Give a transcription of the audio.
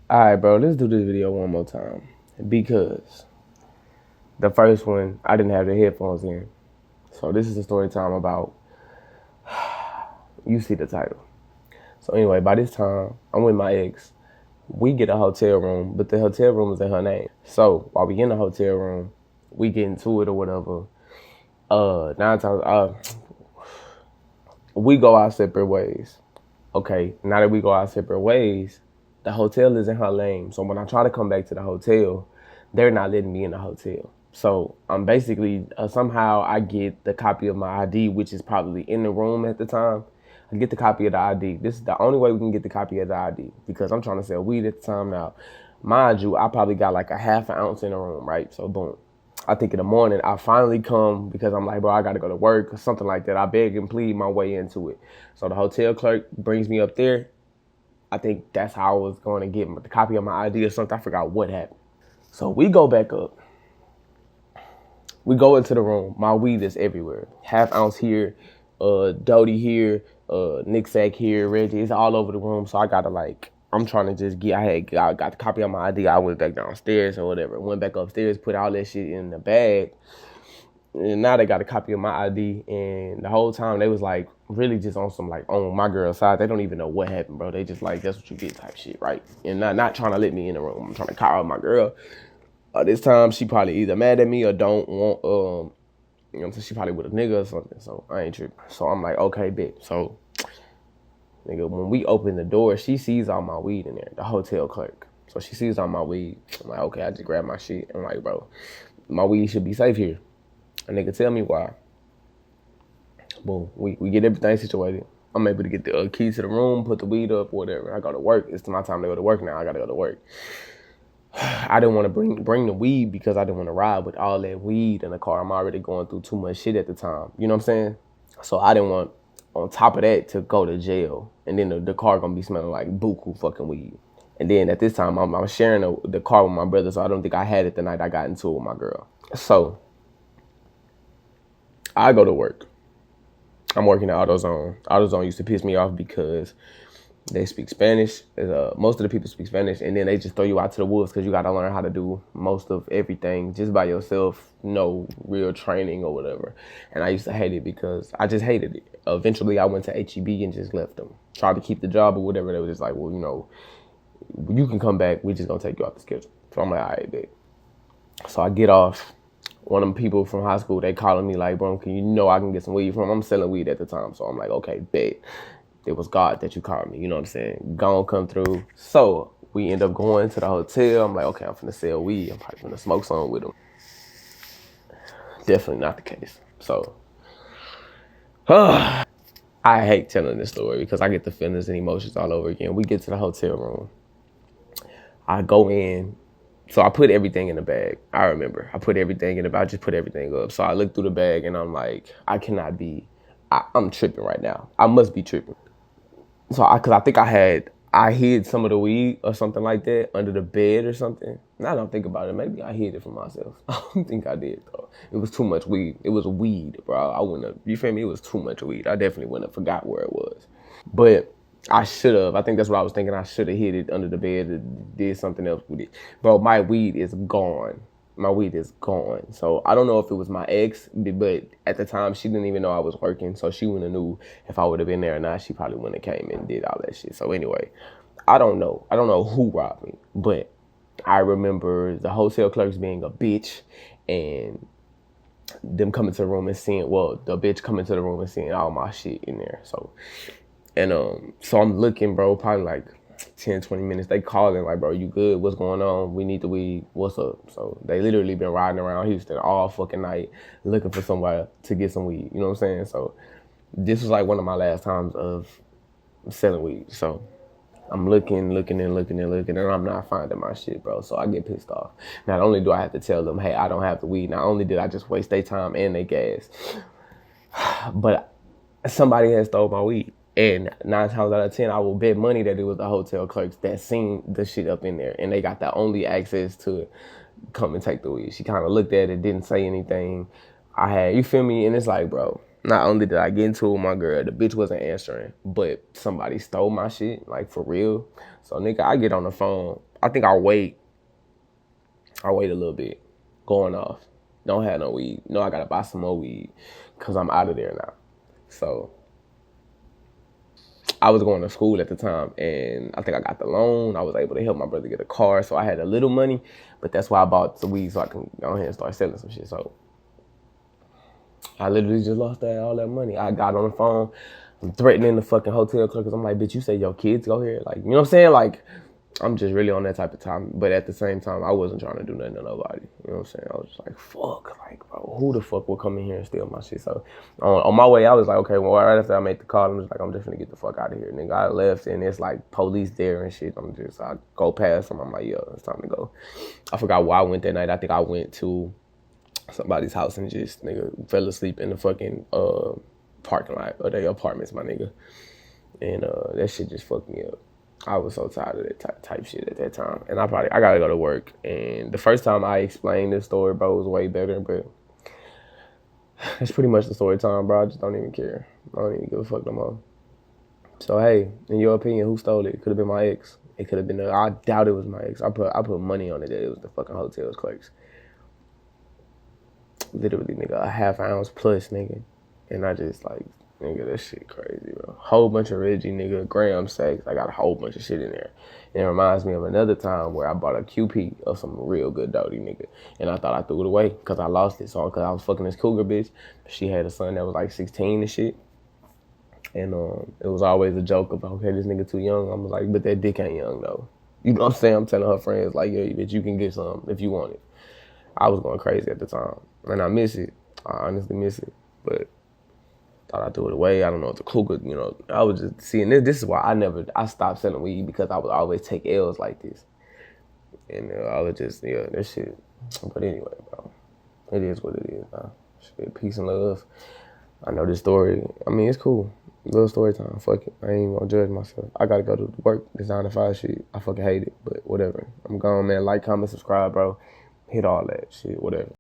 Alright, bro, let's do this video one more time. Because the first one, I didn't have the headphones in. So this is a story time about, you see the title. So anyway, by this time, I'm with my ex. We get a hotel room, but the hotel room is in her name. So while we in the hotel room, we get into it or whatever. 9 times, we go our separate ways. Okay, now that we go our separate ways, the hotel is in her name. So when I try to come back to the hotel, they're not letting me in the hotel. So I'm basically, somehow I get the copy of my ID, which is probably in the room at the time. I get the copy of the ID. This is the only way we can get the copy of the ID because I'm trying to sell weed at the time now. Mind you, I probably got like a half an ounce in the room, right? So boom. I think in the morning, I finally come because I'm like, bro, I got to go to work or something like that. I beg and plead my way into it. So the hotel clerk brings me up there. I think that's how I was going to get the copy of my ID or something. I forgot what happened. So we go back up. We go into the room. My weed is everywhere. Half ounce here, Dodie here, Nick Sack here, Reggie. It's all over the room. So I got to like, I'm trying to just get, I got the copy of my ID. I went back downstairs or whatever. Went back upstairs, put all that shit in the bag. And now they got a copy of my ID. And the whole time they was like, really just on some like, on my girl's side. They don't even know what happened, bro. They just like, that's what you get type shit, right? And not trying to let me in the room. I'm trying to call out my girl. This time she probably either mad at me or don't want, you know what I'm saying? She probably with a nigga or something. So I ain't tripping. So I'm like, okay, bitch. So, nigga, when we open the door, she sees all my weed in there, the hotel clerk. So she sees all my weed. I'm like, okay, I just grab my shit. I'm like, bro, my weed should be safe here. A nigga tell me why. Boom, we get everything situated. I'm able to get the key to the room, put the weed up, whatever. I go to work. It's my time to go to work now. I gotta go to work. I didn't want to bring the weed because I didn't want to ride with all that weed in the car. I'm already going through too much shit at the time. You know what I'm saying? So I didn't want, on top of that, to go to jail. And then the car gonna be smelling like buku fucking weed. And then at this time, I'm sharing the car with my brother, so I don't think I had it the night I got into it with my girl. So I go to work. I'm working at AutoZone. AutoZone used to piss me off because they speak Spanish. Most of the people speak Spanish, and then they just throw you out to the wolves because you got to learn how to do most of everything just by yourself, no real training or whatever. And I used to hate it because I just hated it. Eventually, I went to HEB and just left them. Tried to keep the job or whatever. They were just like, well, you know, you can come back. We're just going to take you off the schedule. So I'm like, all right, bet. So I get off. One of them people from high school, they calling me like, bro, can you know I can get some weed from? I'm selling weed at the time. So I'm like, okay, bet. It was God that you called me, you know what I'm saying? Gone come through. So we end up going to the hotel. I'm like, okay, I'm finna sell weed. I'm probably finna smoke some with them. Definitely not the case. So, I hate telling this story because I get the feelings and emotions all over again. We get to the hotel room. I go in. So I put everything in the bag. I remember. I put everything in the bag. I just put everything up. So I look through the bag and I'm like, I cannot be, I'm tripping right now. I must be tripping. So cause I think I hid some of the weed or something like that under the bed or something. Now I don't think about it. Maybe I hid it from myself. I don't think I did though. It was too much weed. It was weed, bro. I wouldn't have, you feel me? It was too much weed. I definitely wouldn't have forgot where it was. But I should have. I think that's what I was thinking. I should have hid it under the bed and did something else with it. Bro, my weed is gone. My weed is gone. So I don't know if it was my ex, but at the time she didn't even know I was working. So she wouldn't have knew if I would have been there or not. She probably wouldn't have came and did all that shit. So anyway, I don't know. I don't know who robbed me, but I remember the hotel clerks being a bitch and them coming to the room and seeing, well, the bitch coming to the room and seeing all my shit in there. So, and so I'm looking, bro, probably like 10, 20 minutes. They calling like, bro, you good? What's going on? We need the weed. What's up? So they literally been riding around Houston all fucking night looking for somebody to get some weed. You know what I'm saying? So this was like one of my last times of selling weed. So I'm looking, and I'm not finding my shit, bro. So I get pissed off. Not only do I have to tell them, hey, I don't have the weed. Not only did I just waste their time and their gas, but somebody has stole my weed. And 9 times out of 10, I will bet money that it was the hotel clerks that seen the shit up in there. And they got the only access to come and take the weed. She kind of looked at it, didn't say anything. You feel me? And it's like, bro, not only did I get into it with my girl, the bitch wasn't answering, but somebody stole my shit, like for real. So nigga, I get on the phone. I think I'll wait. I'll wait a little bit. Going off. Don't have no weed. No, I gotta buy some more weed because I'm out of there now. So I was going to school at the time, and I think I got the loan. I was able to help my brother get a car, so I had a little money. But that's why I bought the weed so I can go ahead and start selling some shit. So I literally just lost all that money. I got on the phone. I'm threatening the fucking hotel clerk because I'm like, bitch, you say your kids go here? Like, you know what I'm saying? Like, I'm just really on that type of time. But at the same time, I wasn't trying to do nothing to nobody. You know what I'm saying? I was just like, fuck. Like, bro, who the fuck will come in here and steal my shit? So on my way, I was like, okay, well, right after I made the call, I'm just like, I'm just gonna get the fuck out of here. Nigga, I left, and it's like police there and shit. I go past them. I'm like, yo, it's time to go. I forgot why I went that night. I think I went to somebody's house and just, nigga, fell asleep in the fucking parking lot of their apartments, my nigga. And that shit just fucked me up. I was so tired of that type shit at that time. And I gotta go to work. And the first time I explained this story, bro, was way better. But that's pretty much the story time, bro. I just don't even care. I don't even give a fuck no more. So, hey, in your opinion, who stole it? It could have been my ex. It could have been, I doubt it was my ex. I put money on it that it was the fucking hotel's clerks. Literally, nigga, a half ounce plus, nigga. And I just like, nigga, that shit crazy, bro. Whole bunch of Reggie, nigga, Graham sacks. I got a whole bunch of shit in there. And it reminds me of another time where I bought a QP of some real good doty, nigga. And I thought I threw it away because I lost it. So, because I was fucking this cougar bitch. She had a son that was like 16 and shit. And it was always a joke about, okay, this nigga too young. I was like, but that dick ain't young, though. You know what I'm saying? I'm telling her friends, like, yeah, that you can get some if you want it. I was going crazy at the time. And I miss it. I honestly miss it. But thought I threw it away. I don't know if the cougar, you know, I was just seeing this. This is why I stopped selling weed, because I would always take L's like this. And I was just, yeah, that shit. But anyway, bro, it is what it is, man. Shit, peace and love. I know this story. I mean, it's cool. Little story time. Fuck it. I ain't even gonna judge myself. I gotta go to work, this 9 to 5 shit. I fucking hate it, but whatever. I'm gone, man. Like, comment, subscribe, bro. Hit all that shit, whatever.